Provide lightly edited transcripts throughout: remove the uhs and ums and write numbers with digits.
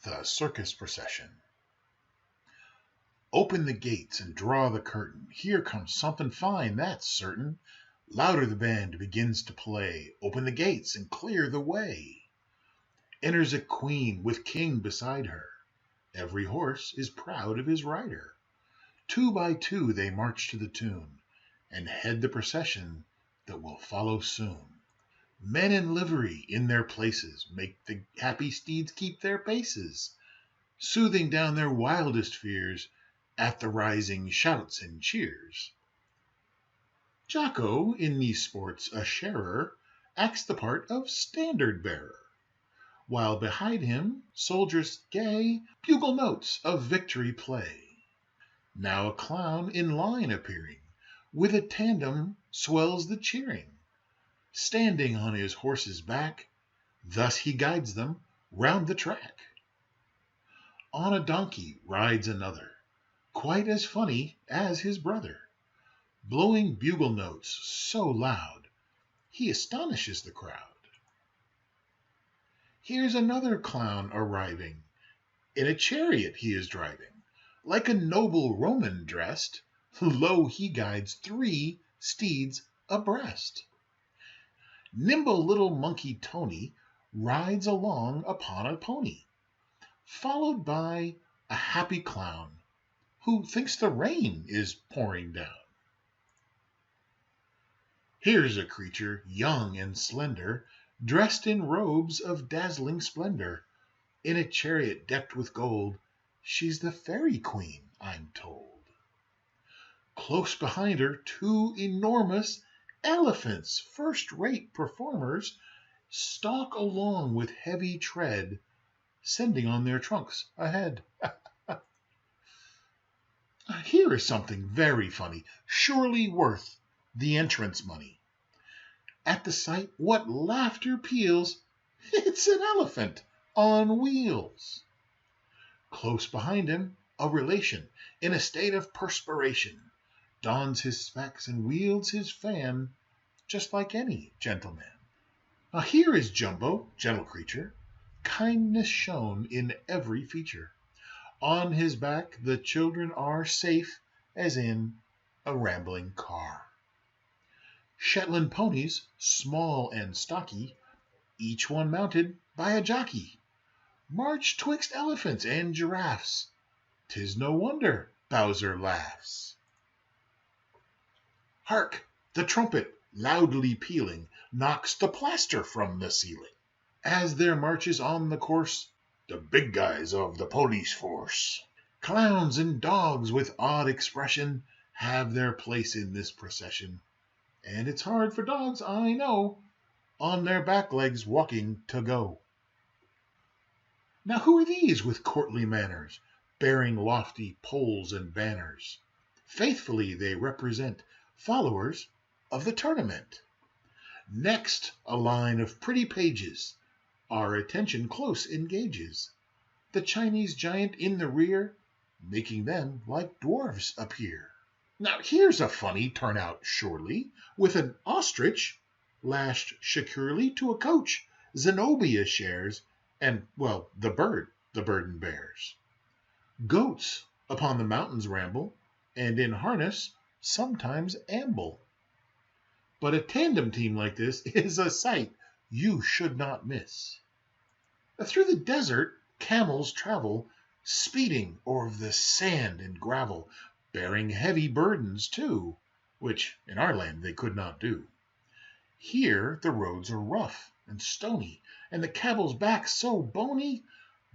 The Circus Procession. Open the gates and draw the curtain. Here comes something fine, that's certain. Louder the band begins to play. Open the gates and clear the way. Enters a queen with king beside her. Every horse is proud of his rider. 2 by 2 they march to the tune and head the procession that will follow soon. Men in livery in their places make the happy steeds keep their paces, soothing down their wildest fears at the rising shouts and cheers. Jocko, in these sports a sharer, acts the part of standard bearer, while behind him soldiers gay bugle notes of victory play. Now a clown in line appearing, with a tandem swells the cheering. Standing on his horse's back, thus he guides them round the track. On a donkey rides another, quite as funny as his brother, blowing bugle notes so loud, he astonishes the crowd. Here's another clown arriving, in a chariot he is driving, like a noble Roman dressed, lo, he guides 3 steeds abreast. Nimble little monkey Tony rides along upon a pony, followed by a happy clown who thinks the rain is pouring down. Here's a creature young and slender, dressed in robes of dazzling splendor, in a chariot decked with gold. She's the fairy queen, I'm told. Close behind her 2 enormous elephants, first-rate performers, stalk along with heavy tread, sending on their trunks ahead. Here is something very funny, surely worth the entrance money. At the sight, what laughter peals! It's an elephant on wheels. Close behind him, a relation, in a state of perspiration, dons his specs and wields his fan, just like any gentleman. Now here is Jumbo, gentle creature, kindness shown in every feature. On his back the children are safe as in a rambling car. Shetland ponies, small and stocky, each one mounted by a jockey, march twixt elephants and giraffes. 'Tis no wonder Bowser laughs. Hark! The trumpet, loudly pealing, knocks the plaster from the ceiling, as there marches on the course the big guys of the police force. Clowns and dogs with odd expression have their place in this procession, and it's hard for dogs, I know, on their back legs walking to go. Now who are these with courtly manners, bearing lofty poles and banners? Faithfully they represent followers of the tournament. Next, a line of pretty pages our attention close engages. The Chinese giant in the rear, making them like dwarfs appear. Now here's a funny turnout surely, with an ostrich lashed securely to a coach Zenobia shares, and, well, the burden bears. Goats upon the mountains ramble, and in harness sometimes amble. But a tandem team like this is a sight you should not miss. Through the desert camels travel, speeding o'er the sand and gravel, bearing heavy burdens too, which in our land they could not do. Here the roads are rough and stony, and the camel's back so bony,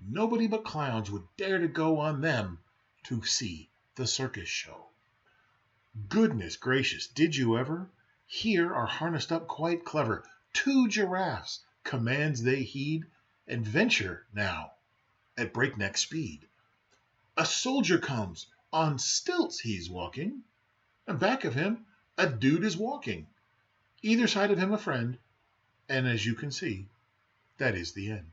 nobody but clowns would dare to go on them to see the circus show. Goodness gracious, did you ever? Here are harnessed up quite clever 2 giraffes, commands they heed, and venture now at breakneck speed. A soldier comes, on stilts he's walking, and back of him a dude is walking. Either side of him a friend, and as you can see, that is the end.